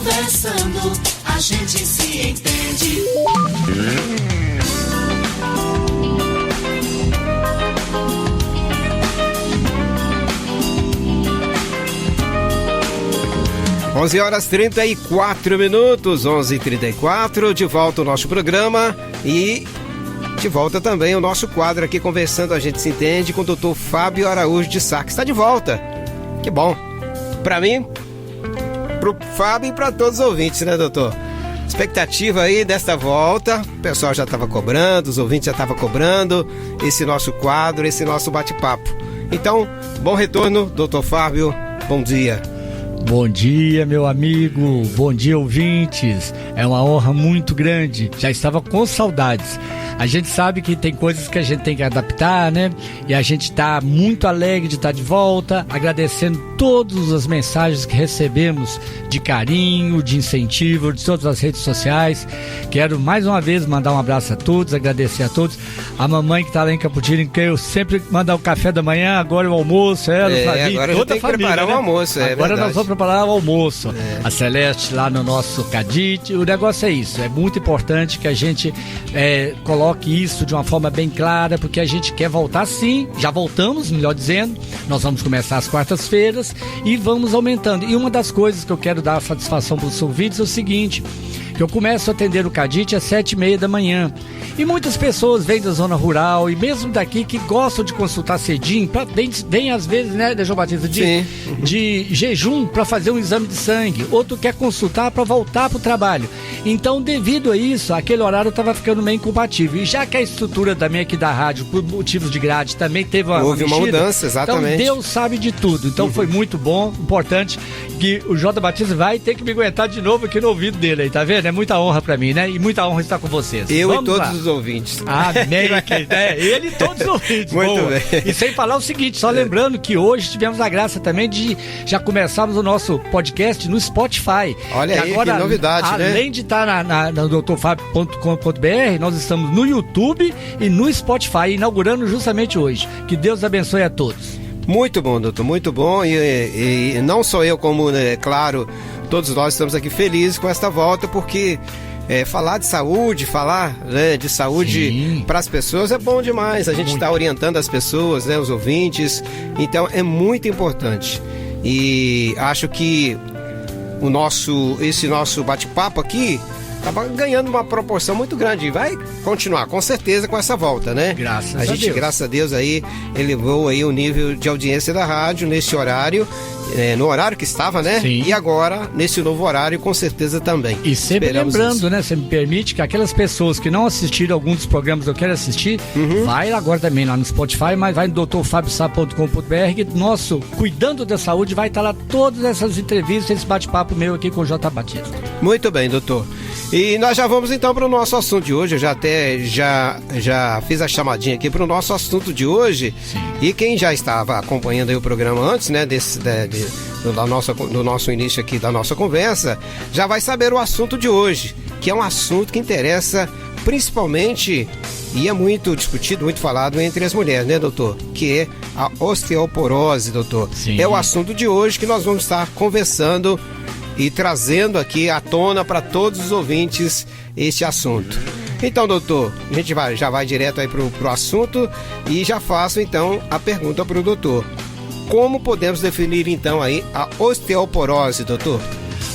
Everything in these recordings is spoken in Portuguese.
Conversando, a gente se entende. Onze horas 34 minutos, 11h34, de volta o nosso programa e de volta também o nosso quadro aqui Conversando, a gente se entende, com o doutor Fábio Araújo de Sá, que está de volta. Que bom, para mim, pro Fábio e para todos os ouvintes, né, doutor? Expectativa aí desta volta, o pessoal já estava cobrando, os ouvintes já estavam cobrando esse nosso quadro, esse nosso bate-papo. Então, bom retorno, doutor Fábio, bom dia. Bom dia, meu amigo, bom dia, ouvintes. É uma honra muito grande, já estava com saudades. A gente sabe que tem coisas que a gente tem que adaptar, né? E a gente está muito alegre de estar de volta, agradecendo todas as mensagens que recebemos de carinho, de incentivo, de todas as redes sociais. Quero mais uma vez mandar um abraço a todos, agradecer a todos. A mamãe que está lá em Campotina, que eu sempre mando o café da manhã, agora o almoço, ela, Flavinha, agora toda tem a família, que preparar né? o almoço, Agora verdade. nós vamos preparar o almoço. A Celeste lá no nosso Cadite. O negócio é isso, é muito importante que a gente coloque isso de uma forma bem clara, porque a gente quer voltar sim, já voltamos, melhor dizendo, nós vamos começar às quartas-feiras e vamos aumentando. E uma das coisas que eu quero dar satisfação para os ouvintes é o seguinte, que eu começo a atender o Cadite às 7h30 da manhã. E muitas pessoas vêm da zona rural e mesmo daqui que gostam de consultar cedinho, vem às vezes, né, João Batista, de jejum para fazer um exame de sangue. Outro quer consultar para voltar para o trabalho. Então, devido a isso, aquele horário estava ficando meio incompatível. E já que a estrutura também aqui da rádio, por motivos de grade, também teve houve uma mudança, exatamente. Então, Deus sabe de tudo. Então, foi muito bom, importante, que o J. Batista vai ter que me aguentar de novo aqui no ouvido dele aí, tá vendo? É muita honra pra mim, né? E muita honra estar com vocês. Vamos e todos lá. Os ouvintes. Amém. Ele e todos os ouvintes. Muito boa. bem. E sem falar o seguinte, só lembrando que hoje tivemos a graça também de já começarmos o nosso podcast no Spotify. Olha aí, agora, que novidade, né? Além de estar no doutorfabio.com.br, nós estamos no YouTube e no Spotify, inaugurando justamente hoje. Que Deus abençoe a todos. Muito bom, doutor, muito bom. E não só eu, como, claro, todos nós estamos aqui felizes com esta volta, porque falar de saúde, de saúde para as pessoas é bom demais. A gente está orientando as pessoas, né, os ouvintes. Então é muito importante. E acho que esse nosso bate-papo aqui acaba ganhando uma proporção muito grande e vai continuar com certeza com essa volta, né? Graças a gente, Deus. Graças a Deus aí elevou aí o nível de audiência da rádio nesse horário, no horário que estava, né? Sim. E agora nesse novo horário com certeza também. E sempre esperamos lembrando, isso. né? Você me permite que aquelas pessoas que não assistiram algum dos programas que eu quero assistir, vai agora também lá no Spotify, mas vai no doutorfabio.com.br que nosso Cuidando da Saúde vai estar lá todas essas entrevistas, esse bate-papo meu aqui com o J. Batista. Muito bem, doutor. E nós já vamos então para o nosso assunto de hoje. Eu já fiz a chamadinha aqui para o nosso assunto de hoje. Sim. E quem já estava acompanhando aí o programa antes, né, do nosso início aqui da nossa conversa, já vai saber o assunto de hoje, que é um assunto que interessa principalmente e é muito discutido, muito falado entre as mulheres, né, doutor? Que é a osteoporose, doutor. Sim. É o assunto de hoje que nós vamos estar conversando e trazendo aqui à tona para todos os ouvintes este assunto. Então, doutor, a gente já vai direto aí pro assunto e já faço então a pergunta para o doutor. Como podemos definir então aí a osteoporose, doutor?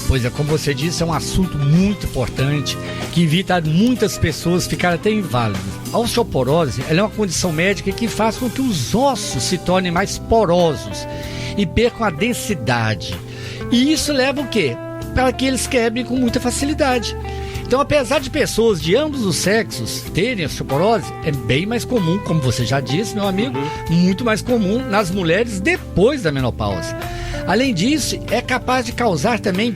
Pois é, como você disse, é um assunto muito importante que evita muitas pessoas ficarem até inválidas. A osteoporose ela é uma condição médica que faz com que os ossos se tornem mais porosos e percam a densidade. E isso leva o quê? Para que eles quebrem com muita facilidade. Então, apesar de pessoas de ambos os sexos terem osteoporose, é bem mais comum, como você já disse, meu amigo, muito mais comum nas mulheres depois da menopausa. Além disso, é capaz de causar também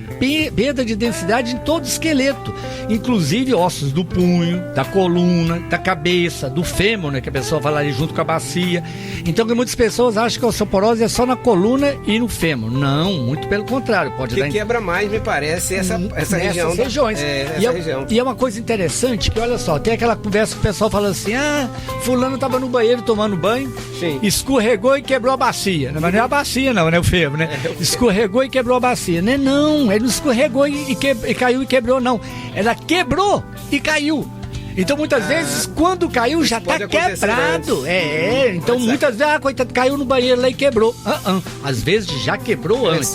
perda de densidade em todo o esqueleto, inclusive ossos do punho, da coluna, da cabeça, do fêmur, né, que a pessoa fala ali junto com a bacia. Então, muitas pessoas acham que a osteoporose é só na coluna e no fêmur. Não, muito pelo contrário. Pode que quebra mais, me parece, essa região. Regiões. Região. E é uma coisa interessante que, olha só, tem aquela conversa que o pessoal fala assim, fulano estava no banheiro tomando banho, sim, escorregou e quebrou a bacia. Mas mas não é a bacia não, né, o fervo, né? Escorregou e quebrou a bacia, né? Não, ele não escorregou e caiu e quebrou, não. Ela quebrou e caiu. Então muitas vezes quando caiu já tá quebrado. Então muitas vezes, coitado, caiu no banheiro lá e quebrou. Às vezes já quebrou antes.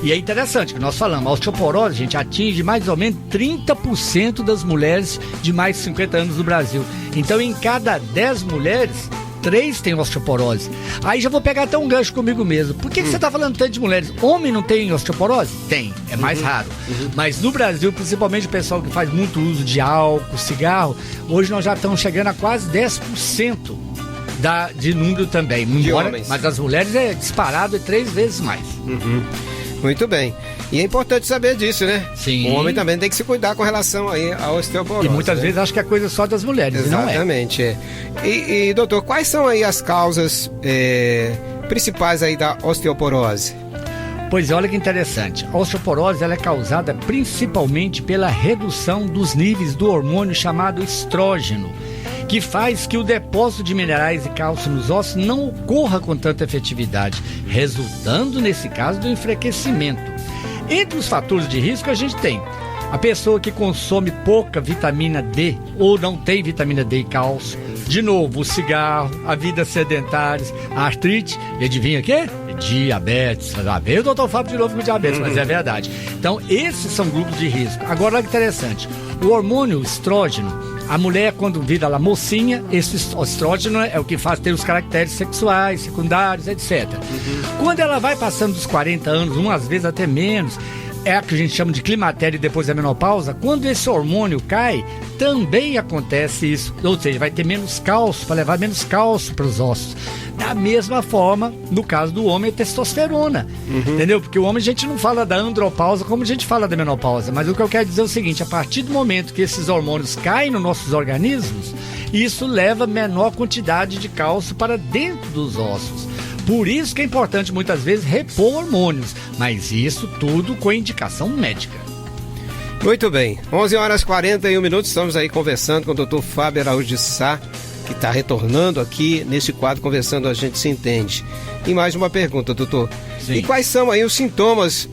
E é interessante que nós falamos, a osteoporose, gente, atinge mais ou menos 30% das mulheres de mais de 50 anos no Brasil. Então em cada 10 mulheres, 3 tem osteoporose. Aí já vou pegar até um gancho comigo mesmo. Por que você tá falando tanto de mulheres? Homem não tem osteoporose? Tem, é mais raro. Mas no Brasil, principalmente o pessoal que faz muito uso de álcool, cigarro, hoje nós já estamos chegando a quase 10% de número também. Mas as mulheres é disparado, é 3 vezes mais. Muito bem. E é importante saber disso, né? Sim. O homem também tem que se cuidar com relação aí à osteoporose. E muitas vezes acho que é coisa só das mulheres, exatamente, não é. E doutor, quais são aí as causas principais aí da osteoporose? Pois é, olha que interessante. A osteoporose ela é causada principalmente pela redução dos níveis do hormônio chamado estrógeno, que faz que o depósito de minerais e cálcio nos ossos não ocorra com tanta efetividade, resultando, nesse caso, do enfraquecimento. Entre os fatores de risco a gente tem a pessoa que consome pouca vitamina D ou não tem vitamina D e cálcio, de novo, o cigarro, a vida sedentária, a artrite, e adivinha o quê? Diabetes. Veio o doutor Fábio de novo com diabetes, mas é verdade. Então, esses são grupos de risco. Agora, olha que interessante, o hormônio estrógeno, a mulher, quando vira ela mocinha, esse estrógeno é o que faz ter os caracteres sexuais, secundários, etc. Quando ela vai passando dos 40 anos, umas vezes até menos, é o que a gente chama de climatério e depois da menopausa, quando esse hormônio cai, também acontece isso. Ou seja, vai ter menos cálcio, para levar menos cálcio para os ossos. Da mesma forma, no caso do homem, é testosterona. Entendeu? Porque o homem a gente não fala da andropausa como a gente fala da menopausa. Mas o que eu quero dizer é o seguinte, a partir do momento que esses hormônios caem nos nossos organismos, isso leva menor quantidade de cálcio para dentro dos ossos. Por isso que é importante muitas vezes repor hormônios, mas isso tudo com indicação médica. Muito bem, 11h41, estamos aí conversando com o Dr. Fábio Araújo de Sá, que está retornando aqui nesse quadro Conversando a Gente Se Entende. E mais uma pergunta, doutor. Sim. E quais são aí os sintomas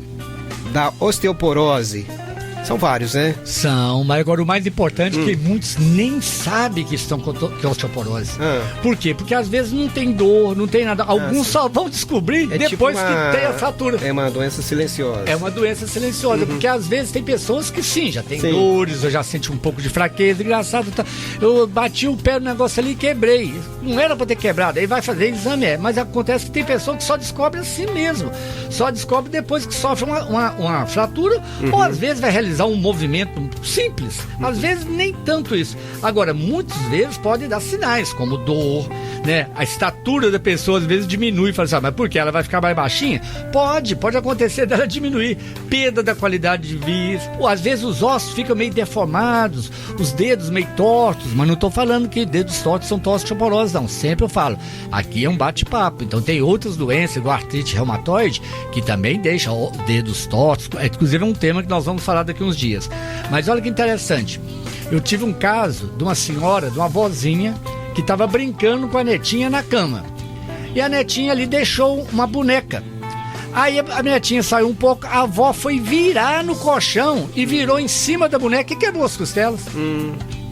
da osteoporose? São vários, né? São, mas agora o mais importante é que muitos nem sabem que estão com osteoporose. Por quê? Porque às vezes não tem dor, não tem nada. Alguns só vão descobrir depois que tem a fratura. É uma doença silenciosa. É uma doença silenciosa, porque às vezes tem pessoas que sim, já tem dores, eu já senti um pouco de fraqueza. Engraçado, eu bati o pé no negócio ali e quebrei. Não era pra ter quebrado, aí vai fazer exame, mas acontece que tem pessoa que só descobre assim mesmo. Só descobre depois que sofre uma fratura, ou às vezes vai realizar um movimento simples, às vezes nem tanto isso. Agora, muitas vezes pode dar sinais, como dor, né? A estatura da pessoa às vezes diminui, fala assim, mas por quê? Ela vai ficar mais baixinha? Pode acontecer dela diminuir, perda da qualidade de vista, ou às vezes os ossos ficam meio deformados, os dedos meio tortos, mas não estou falando que dedos tortos são osteoporose, não, sempre eu falo, aqui é um bate-papo, então tem outras doenças, igual artrite reumatoide, que também deixa dedos tortos, inclusive é um tema que nós vamos falar daqui uns dias. Mas olha que interessante, eu tive um caso de uma senhora, de uma vozinha, que estava brincando com a netinha na cama. E a netinha ali deixou uma boneca. Aí a netinha saiu um pouco, a avó foi virar no colchão e virou em cima da boneca e quebrou as costelas.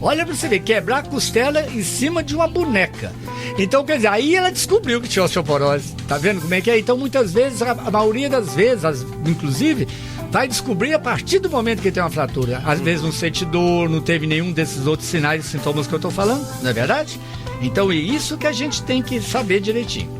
Olha pra você ver, quebrar a costela em cima de uma boneca. Então, quer dizer, aí ela descobriu que tinha osteoporose. Tá vendo como é que é? Então, muitas vezes, a maioria das vezes, inclusive, vai descobrir a partir do momento que tem uma fratura. Às vezes não sente dor, não teve nenhum desses outros sinais e sintomas que eu tô falando, não é verdade? Então é isso que a gente tem que saber direitinho.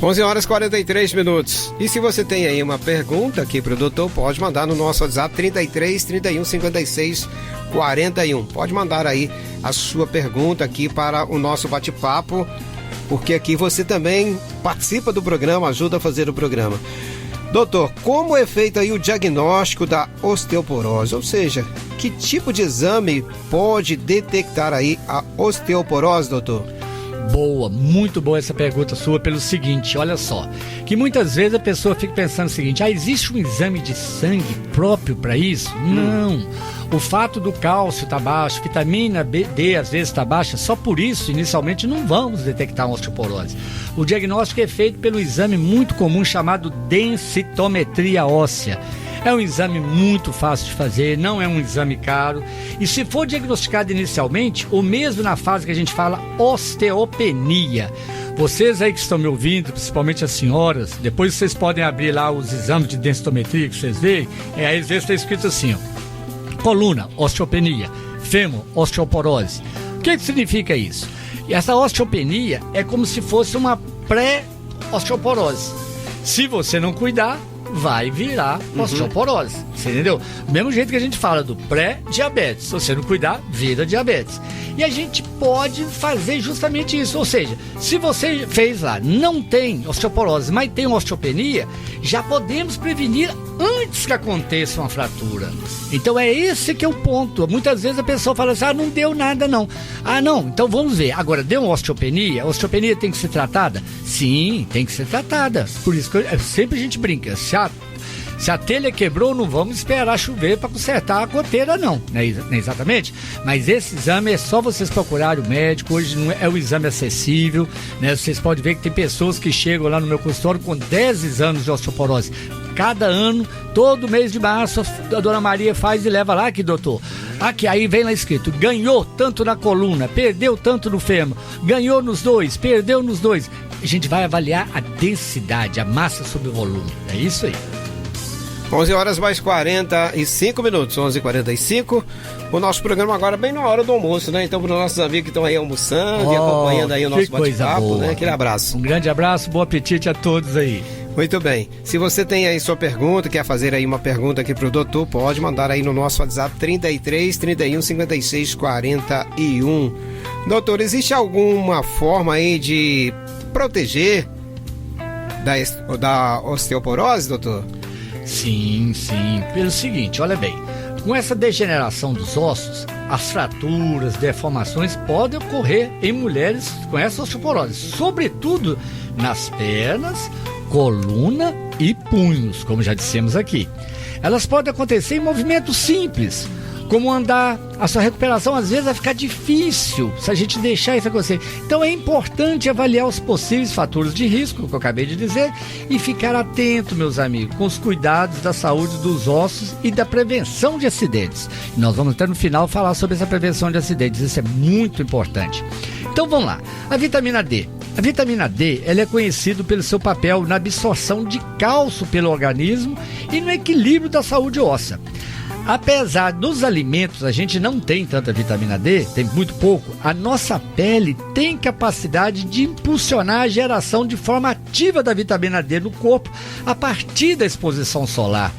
11h43. E se você tem aí uma pergunta aqui pro doutor, pode mandar no nosso WhatsApp 33 31 56 41. Pode mandar aí a sua pergunta aqui para o nosso bate-papo, porque aqui você também participa do programa, ajuda a fazer o programa. Doutor, como é feito aí o diagnóstico da osteoporose? Ou seja, que tipo de exame pode detectar aí a osteoporose, doutor? Boa, muito boa essa pergunta sua pelo seguinte, olha só, que muitas vezes a pessoa fica pensando o seguinte, existe um exame de sangue próprio para isso? Não, o fato do cálcio estar baixo, vitamina D às vezes está baixa, só por isso inicialmente não vamos detectar uma osteoporose. O diagnóstico é feito pelo exame muito comum chamado densitometria óssea. É um exame muito fácil de fazer, não é um exame caro. E se for diagnosticado inicialmente, ou mesmo na fase que a gente fala osteopenia, vocês aí que estão me ouvindo, principalmente as senhoras, depois vocês podem abrir lá os exames de densitometria que vocês veem, aí às vezes está escrito assim, ó, coluna, osteopenia, fêmur, osteoporose. O que significa isso? E essa osteopenia é como se fosse uma pré-osteoporose. Se você não cuidar, vai virar osteoporose, você entendeu? Do mesmo jeito que a gente fala do pré-diabetes, se você não cuidar, vira diabetes. E a gente pode fazer justamente isso, ou seja, se você fez lá, não tem osteoporose, mas tem osteopenia, já podemos prevenir antes que aconteça uma fratura. Então é esse que é o ponto. Muitas vezes a pessoa fala assim, não deu nada não. Não, então vamos ver. Agora, deu uma osteopenia? A osteopenia tem que ser tratada? Sim, tem que ser tratada. Por isso que sempre a gente brinca, se a telha quebrou, não vamos esperar chover para consertar a goteira, não é exatamente? Mas esse exame é só vocês procurarem o médico. Hoje não é um exame acessível, né? Vocês podem ver que tem pessoas que chegam lá no meu consultório com 10 anos de osteoporose. Cada ano, todo mês de março, a dona Maria faz e leva lá, aqui, doutor. Aqui, aí vem lá escrito, ganhou tanto na coluna, perdeu tanto no fêmur, ganhou nos dois, perdeu nos dois. A gente vai avaliar a densidade, a massa sobre o volume. É isso aí. 11 horas mais 45 minutos, 11h45. O nosso programa agora bem na hora do almoço, né? Então, para os nossos amigos que estão aí almoçando e acompanhando aí o nosso bate-papo, né? Aquele abraço. Um grande abraço, bom apetite a todos aí. Muito bem. Se você tem aí sua pergunta, quer fazer aí uma pergunta aqui pro doutor, pode mandar aí no nosso WhatsApp 33 31 56 41. Doutor, existe alguma forma aí de proteger da osteoporose, doutor? Sim. Pelo seguinte, olha bem, com essa degeneração dos ossos, as fraturas, deformações podem ocorrer em mulheres com essa osteoporose, sobretudo nas pernas, coluna e punhos, como já dissemos aqui. Elas podem acontecer em movimentos simples, como andar. A sua recuperação às vezes vai ficar difícil se a gente deixar isso acontecer. Então é importante avaliar os possíveis fatores de risco, que eu acabei de dizer, e ficar atento, meus amigos, com os cuidados da saúde dos ossos e da prevenção de acidentes. E nós vamos até no final falar sobre essa prevenção de acidentes, isso é muito importante. Então vamos lá, a vitamina D. A vitamina D, ela é conhecida pelo seu papel na absorção de cálcio pelo organismo e no equilíbrio da saúde óssea. Apesar dos alimentos, a gente não tem tanta vitamina D, tem muito pouco, a nossa pele tem capacidade de impulsionar a geração de forma ativa da vitamina D no corpo a partir da exposição solar.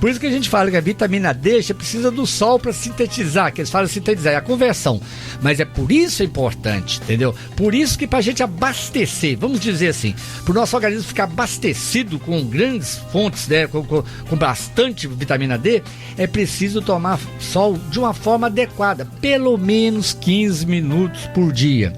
Por isso que a gente fala que a vitamina D precisa do sol para sintetizar, que eles falam sintetizar, é a conversão. Mas é por isso importante, entendeu? Por isso que para a gente abastecer, vamos dizer assim, para o nosso organismo ficar abastecido com grandes fontes, né, com bastante vitamina D, é preciso tomar sol de uma forma adequada, pelo menos 15 minutos por dia.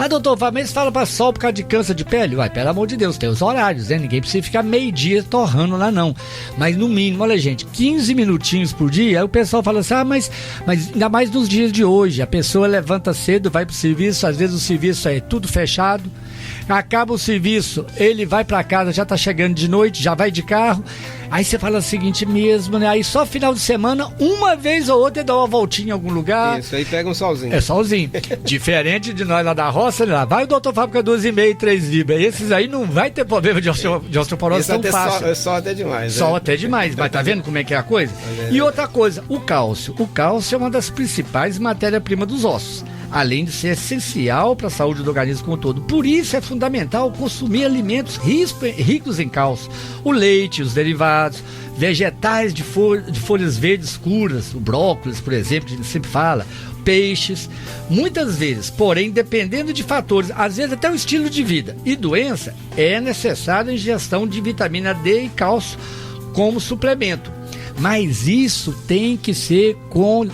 Doutor, mas fala para sol por causa de câncer de pele? Pelo amor de Deus, tem os horários, né? Ninguém precisa ficar meio-dia torrando lá, não. Mas no mínimo, olha, gente, 15 minutinhos por dia. Aí o pessoal fala assim, mas ainda mais nos dias de hoje. A pessoa levanta cedo, vai pro serviço, às vezes o serviço é tudo fechado. Acaba o serviço, ele vai para casa, já tá chegando de noite, já vai de carro. Aí você fala o seguinte mesmo, né? Aí só final de semana, uma vez ou outra, ele dá uma voltinha em algum lugar. Isso, aí pega um solzinho. É solzinho. Diferente de nós lá da roça, lá vai o doutor Fábrica 2,5, 3 libras. Esses aí não vai ter problema de osteoporose tão fácil. Sol até demais. Sol até demais, mas tá vendo como é que é a coisa? E outra coisa, o cálcio. O cálcio é uma das principais matérias-primas dos ossos, além de ser essencial para a saúde do organismo como um todo. Por isso é fundamental consumir alimentos ricos em cálcio. O leite, os derivados, vegetais de folhas verdes escuras, o brócolis, por exemplo, que a gente sempre fala, peixes. Muitas vezes, porém, dependendo de fatores, às vezes até o estilo de vida e doença, é necessária a ingestão de vitamina D e cálcio como suplemento. Mas isso tem que ser com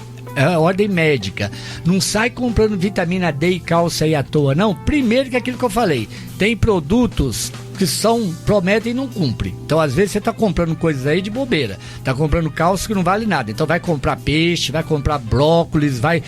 ordem médica. Não sai comprando vitamina D e cálcio aí à toa, não. Primeiro que aquilo que eu falei, tem produtos que prometem e não cumprem. Então, às vezes, você está comprando coisas aí de bobeira. Está comprando cálcio que não vale nada. Então, vai comprar peixe, vai comprar brócolis, vai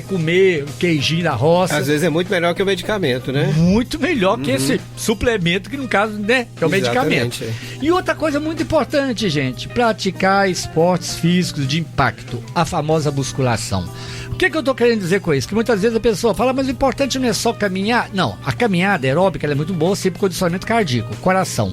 comer queijinho da roça. Às vezes é muito melhor que o medicamento, né? Muito melhor que esse suplemento, que no caso, né, é o medicamento. E outra coisa muito importante, gente, praticar esportes físicos de impacto, a famosa musculação. O que eu estou querendo dizer com isso? Que muitas vezes a pessoa fala, mas o importante não é só caminhar. Não, a caminhada aeróbica ela é muito boa, sempre condicionamento cardíaco, coração.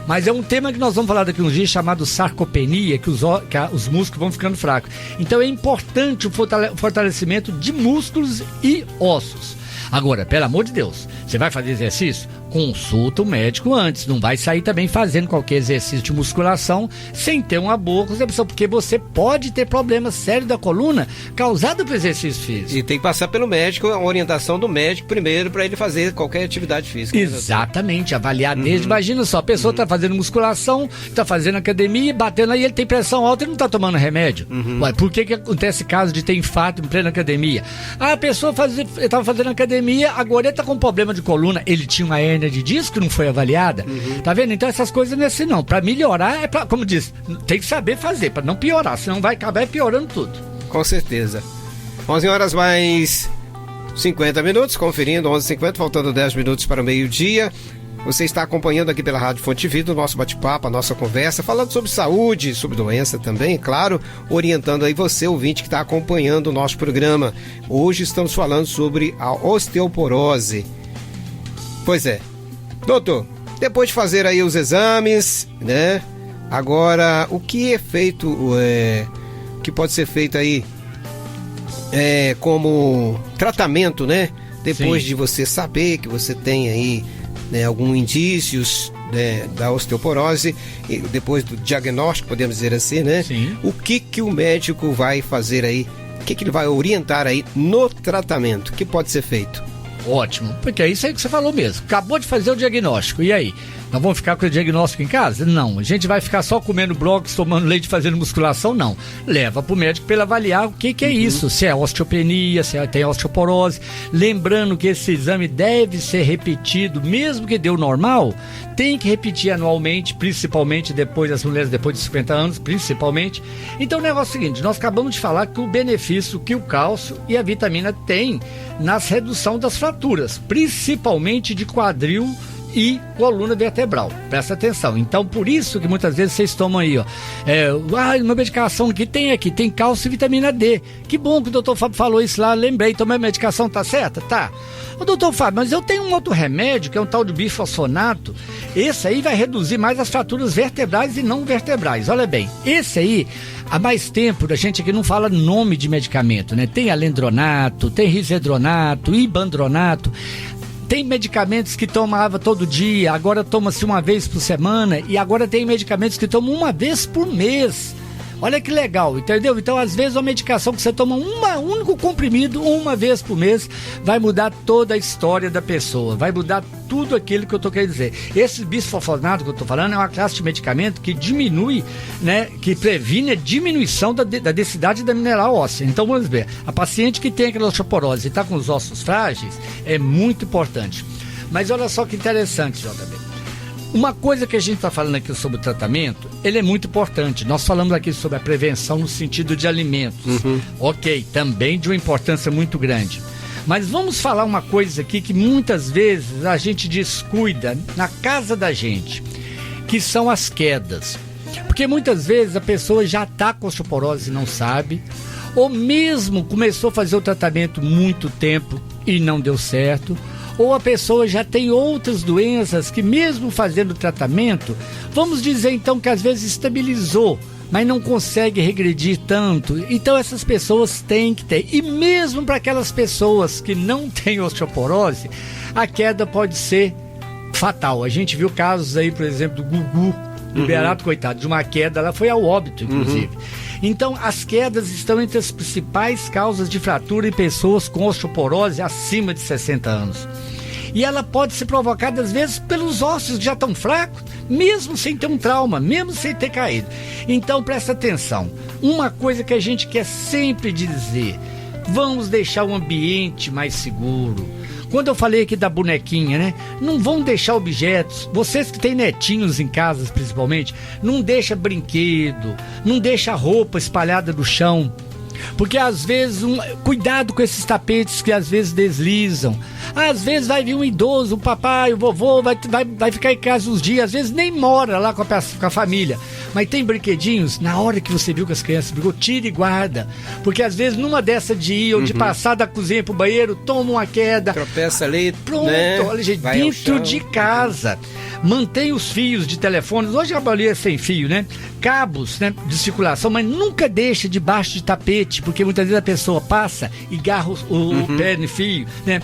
Mas é um tema que nós vamos falar daqui uns dias chamado sarcopenia, que os músculos vão ficando fracos. Então é importante o fortalecimento de músculos e ossos. Agora, pelo amor de Deus, você vai fazer exercício? Consulta o médico antes. Não vai sair também fazendo qualquer exercício de musculação sem ter uma boa concepção, porque você pode ter problemas sérios da coluna causado por exercício físico. E tem que passar pelo médico, a orientação do médico primeiro para ele fazer qualquer atividade física. Exatamente, avaliar desde. Imagina só, a pessoa está fazendo musculação, está fazendo academia, batendo aí, ele tem pressão alta e não está tomando remédio. Ué, por que acontece caso de ter infarto em plena academia? A pessoa estava fazendo academia, agora ele está com problema de coluna, ele tinha uma hérnia de disco que não foi avaliada. Tá vendo? Então essas coisas não é assim não. Para melhorar, como diz, tem que saber fazer, para não piorar, senão vai acabar piorando tudo. Com certeza. 11 horas mais 50 minutos, conferindo, 11h50, faltando 10 minutos para o meio-dia. Você está acompanhando aqui pela Rádio Fonte Vida o nosso bate-papo, a nossa conversa, falando sobre saúde, sobre doença também, claro, orientando aí você, ouvinte, que está acompanhando o nosso programa. Hoje estamos falando sobre a osteoporose. Pois é. Doutor, depois de fazer aí os exames, né? Agora, o que é feito, o que pode ser feito aí como tratamento, né? Depois de você saber que você tem aí, né, alguns indícios, né, da osteoporose, e depois do diagnóstico, podemos dizer assim, né? Sim. O que o médico vai fazer aí? O que ele vai orientar aí no tratamento? O que pode ser feito? Ótimo, porque é isso aí que você falou mesmo. Acabou de fazer o diagnóstico, e aí? Nós vamos ficar com o diagnóstico em casa? Não. A gente vai ficar só comendo brócolis, tomando leite, fazendo musculação? Não. Leva para o médico para ele avaliar o que é isso. Se é osteopenia, se tem osteoporose. Lembrando que esse exame deve ser repetido, mesmo que deu normal, tem que repetir anualmente, principalmente depois das mulheres depois de 50 anos, principalmente. Então o negócio é o seguinte, nós acabamos de falar que o benefício que o cálcio e a vitamina têm na redução das fraturas, principalmente de quadril e coluna vertebral. Presta atenção. Então, por isso que muitas vezes vocês tomam aí, ó. Uma medicação que tem aqui, tem cálcio e vitamina D. Que bom que o doutor Fábio falou isso lá, lembrei. Tomei a medicação, tá certa? Tá. Ô, doutor Fábio, mas eu tenho um outro remédio, que é um tal de bifosfonato. Esse aí vai reduzir mais as fraturas vertebrais e não vertebrais. Olha bem, esse aí, há mais tempo, a gente aqui não fala nome de medicamento, né? Tem alendronato, tem risedronato, ibandronato. Tem medicamentos que tomava todo dia, agora toma-se uma vez por semana, e agora tem medicamentos que tomam uma vez por mês. Olha que legal, entendeu? Então, às vezes, uma medicação que você toma um único comprimido, uma vez por mês, vai mudar toda a história da pessoa, vai mudar tudo aquilo que eu tô querendo dizer. Esse bisfosfonato que eu tô falando é uma classe de medicamento que diminui, né, que previne a diminuição da densidade da mineral óssea. Então, vamos ver, a paciente que tem aquela osteoporose e está com os ossos frágeis, é muito importante. Mas olha só que interessante, JB. Uma coisa que a gente está falando aqui sobre o tratamento, ele é muito importante. Nós falamos aqui sobre a prevenção no sentido de alimentos. Ok, também de uma importância muito grande. Mas vamos falar uma coisa aqui que muitas vezes a gente descuida na casa da gente, que são as quedas. Porque muitas vezes a pessoa já está com osteoporose e não sabe, ou mesmo começou a fazer o tratamento muito tempo e não deu certo, ou a pessoa já tem outras doenças que mesmo fazendo o tratamento, vamos dizer então que às vezes estabilizou, mas não consegue regredir tanto. Então essas pessoas têm que ter. E mesmo para aquelas pessoas que não têm osteoporose, a queda pode ser fatal. A gente viu casos aí, por exemplo, do Gugu Liberato, coitado, de uma queda, ela foi ao óbito, inclusive. Então, as quedas estão entre as principais causas de fratura em pessoas com osteoporose acima de 60 anos. E ela pode ser provocada, às vezes, pelos ossos que já estão fracos, mesmo sem ter um trauma, mesmo sem ter caído. Então, presta atenção. Uma coisa que a gente quer sempre dizer: vamos deixar o ambiente mais seguro. Quando eu falei aqui da bonequinha, né? Não vão deixar objetos. Vocês que têm netinhos em casa, principalmente, não deixa brinquedo, não deixa roupa espalhada no chão. Porque às vezes, cuidado com esses tapetes que às vezes deslizam. Às vezes vai vir um idoso, o papai, o vovô, vai ficar em casa uns dias. Às vezes nem mora lá com a família. Mas tem brinquedinhos, na hora que você viu que as crianças brigou, tira e guarda. Porque às vezes numa dessa de ir ou de passar da cozinha pro banheiro, toma uma queda. Tropeça ali, pronto, né? Olha, gente, dentro de casa. Mantenha os fios de telefone. Hoje a bolinha é sem fio, né? Cabos, né, de circulação, mas nunca deixa debaixo de tapete, porque muitas vezes a pessoa passa e garra o pé no fio, né?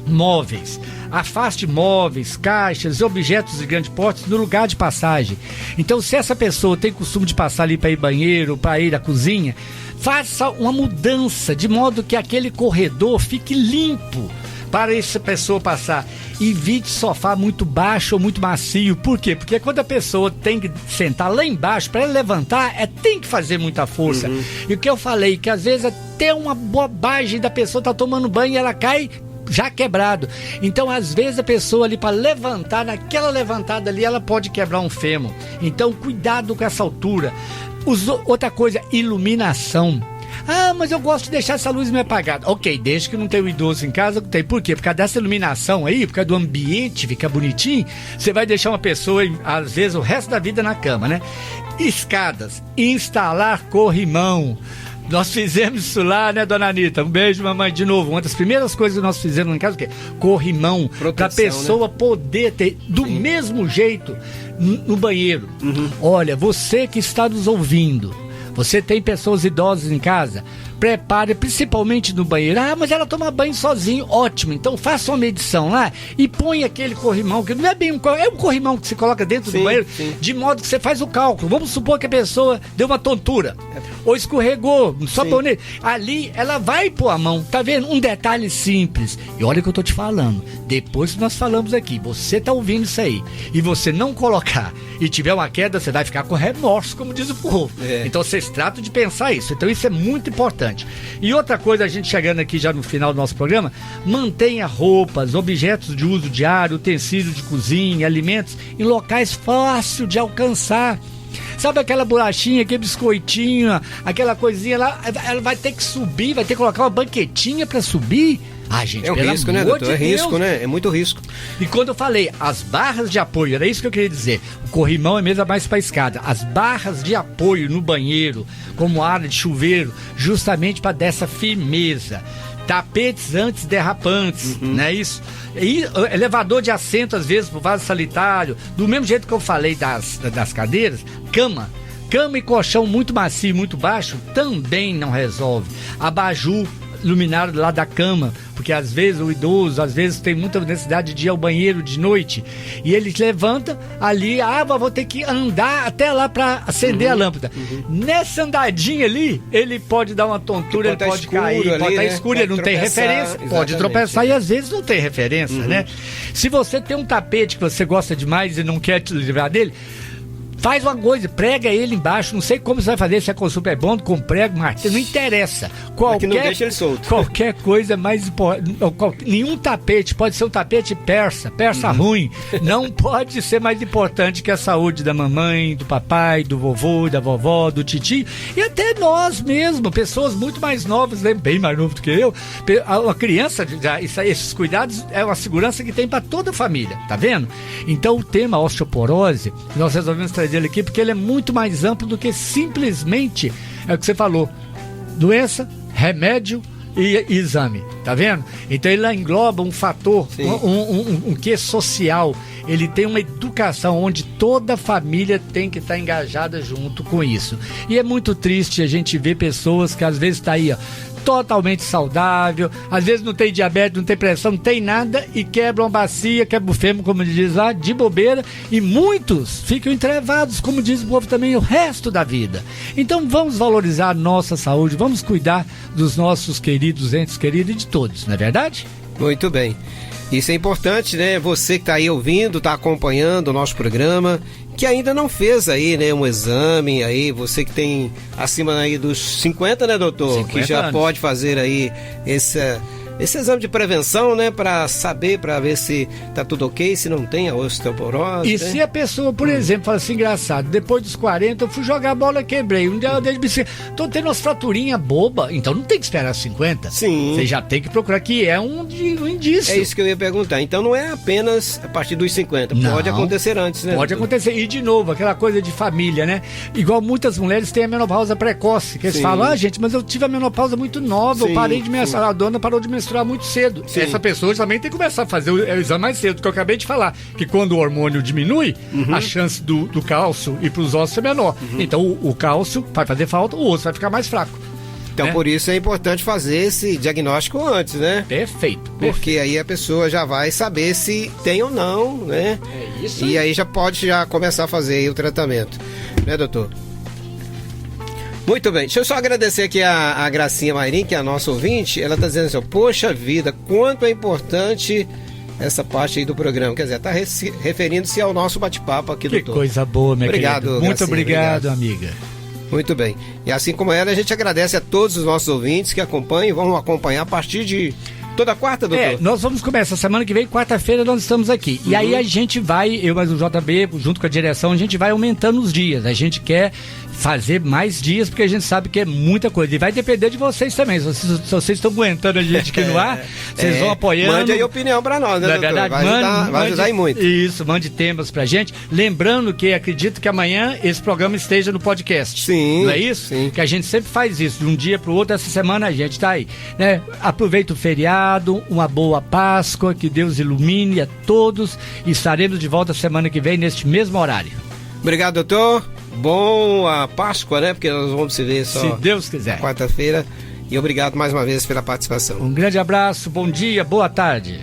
Móveis. Afaste móveis, caixas e objetos de grande porte no lugar de passagem. Então, se essa pessoa tem costume de passar ali para ir banheiro, para ir à cozinha, faça uma mudança de modo que aquele corredor fique limpo para essa pessoa passar. Evite sofá muito baixo ou muito macio. Por quê? Porque quando a pessoa tem que sentar lá embaixo, para ela levantar, tem que fazer muita força. E o que eu falei, que às vezes até uma bobagem da pessoa tá tomando banho e ela cai já quebrado. Então, às vezes, a pessoa ali para levantar, naquela levantada ali, ela pode quebrar um fêmur. Então, cuidado com essa altura. Outra coisa, iluminação. Ah, mas eu gosto de deixar essa luz meio apagada. Ok, desde que não tenha um idoso em casa, tem. Por quê? Por causa dessa iluminação aí, por causa do ambiente ficar bonitinho, você vai deixar uma pessoa, às vezes, o resto da vida na cama, né? Escadas, instalar corrimão. Nós fizemos isso lá, né, dona Anitta? Um beijo, mamãe, de novo. Uma das primeiras coisas que nós fizemos em casa, o quê? Corrimão. Para a pessoa, né, poder ter do mesmo jeito no banheiro. Olha, você que está nos ouvindo, você tem pessoas idosas em casa, prepare, principalmente no banheiro. Ah, mas ela toma banho sozinho. Ótimo, então faça uma medição lá e põe aquele corrimão, que não é bem um corrimão, é um corrimão que você coloca dentro do banheiro, de modo que você faz o cálculo. Vamos supor que a pessoa deu uma tontura ou escorregou, só bonito. Ali ela vai pôr a mão, tá vendo? Um detalhe simples. E olha o que eu tô te falando. Depois que nós falamos aqui, você tá ouvindo isso aí e você não colocar e tiver uma queda, você vai ficar com remorso, como diz o povo. Então vocês tratam de pensar isso. Então isso é muito importante. E outra coisa, a gente chegando aqui já no final do nosso programa, mantenha roupas, objetos de uso diário, utensílios de cozinha, alimentos em locais fáceis de alcançar. Sabe aquela bolachinha, aquele biscoitinho, aquela coisinha lá, ela vai ter que subir, vai ter que colocar uma banquetinha para subir. Ah, gente, é um risco, né, doutor? É risco, né? É muito risco. E quando eu falei, as barras de apoio, era isso que eu queria dizer. O corrimão é mesmo mais para escada. As barras de apoio no banheiro, como área de chuveiro, justamente para dessa firmeza. Tapetes antiderrapantes, não é isso? E elevador de assento, às vezes, pro vaso sanitário. Do mesmo jeito que eu falei das cadeiras, cama e colchão muito macio, muito baixo, também não resolve. Abajur luminário lá da cama, porque às vezes o idoso, às vezes tem muita necessidade de ir ao banheiro de noite, e ele levanta ali, vou ter que andar até lá para acender a lâmpada. Nessa andadinha ali, ele pode dar uma tontura, ele pode cair, pode estar escuro, ele não tem referência, pode tropeçar e às vezes não tem referência, né? Se você tem um tapete que você gosta demais e não quer te livrar dele, faz uma coisa, prega ele embaixo, não sei como você vai fazer, se é com super bom, com prego, martelo, não interessa. Que não deixa ele solto. Qualquer coisa mais importante, nenhum tapete, pode ser um tapete persa ruim, não pode ser mais importante que a saúde da mamãe, do papai, do vovô, da vovó, do titio, e até nós mesmos, pessoas muito mais novas, né, bem mais novas do que eu, uma criança, esses cuidados é uma segurança que tem para toda a família, tá vendo? Então o tema osteoporose, nós resolvemos trazer ele aqui porque ele é muito mais amplo do que simplesmente é o que você falou, doença, remédio e exame, tá vendo? Então ele engloba um fator, um que social. Ele tem uma educação onde toda a família tem que estar engajada junto com isso. E é muito triste a gente ver pessoas que às vezes está aí, totalmente saudável, às vezes não tem diabetes, não tem pressão, não tem nada e quebra uma bacia, quebra o fêmur, como diz lá, de bobeira, e muitos ficam entrevados, como diz o povo também, o resto da vida. Então vamos valorizar a nossa saúde, vamos cuidar dos nossos queridos entes queridos e de todos, não é verdade? Muito bem. Isso é importante, né? Você que está aí ouvindo, está acompanhando o nosso programa, que ainda não fez aí, né, um exame aí, você que tem acima aí dos 50, né, doutor? 50 que já anos. pode fazer aí esse exame de prevenção, né, para saber, para ver se tá tudo ok, se não tem a osteoporose. E né? se a pessoa, por exemplo, fala assim, engraçado, depois dos 40 eu fui jogar bola, quebrei. Um dia eu dei de bicicleta, tô tendo umas fraturinhas bobas, então não tem que esperar 50. Sim. Você já tem que procurar, que é um indício. É isso que eu ia perguntar. Então não é apenas a partir dos 50, Não. pode acontecer antes, né? Pode doutor? acontecer. E de novo, aquela coisa de família, né? Igual muitas mulheres têm a menopausa precoce, que eles Sim. falam, gente, mas eu tive a menopausa muito nova, Sim, eu parei de sim. menstruar, a dona parou de menstruar muito cedo. Sim. Essa pessoa também tem que começar a fazer o exame mais cedo, que eu acabei de falar, que quando o hormônio diminui, Uhum. a chance do cálcio ir para os ossos é menor. Então o cálcio vai fazer falta, o osso vai ficar mais fraco. Então né? por isso é importante fazer esse diagnóstico antes, né? Perfeito. Porque aí a pessoa já vai saber se tem ou não, né? É isso E aí já pode começar a fazer aí o tratamento, né, doutor? Muito bem, deixa eu só agradecer aqui a Gracinha Mairim, que é a nossa ouvinte. Ela tá dizendo assim, ó, poxa vida, quanto é importante essa parte aí do programa. Quer dizer, tá referindo-se ao nosso bate-papo aqui, Que doutor. coisa boa, minha Obrigado, querida. Muito Gracinha, obrigado, obrigado. amiga. Muito bem. E assim como ela, a gente agradece a todos os nossos ouvintes que acompanham e vão acompanhar a partir de toda quarta, doutor? Nós vamos começar semana que vem, quarta-feira, nós estamos aqui. E aí a gente vai, eu mais o JB, junto com a direção, a gente vai aumentando os dias. A gente quer fazer mais dias, porque a gente sabe que é muita coisa. E vai depender de vocês também. Se vocês estão aguentando a gente aqui no ar, vocês vão apoiando. Mande aí opinião pra nós, né, Não é doutor? verdade? Vai ajudar e muito. Isso, mande temas pra gente. Lembrando que acredito que amanhã esse programa esteja no podcast. Sim. Não é isso? Sim. Que a gente sempre faz isso, de um dia pro outro. Essa semana a gente tá aí, né? Aproveita o feriado, uma boa Páscoa, que Deus ilumine a todos. E estaremos de volta semana que vem, neste mesmo horário. Obrigado, doutor. Bom a Páscoa, né? Porque nós vamos se ver só Se Deus quiser. quarta-feira. E obrigado mais uma vez pela participação. Um grande abraço, bom dia, boa tarde.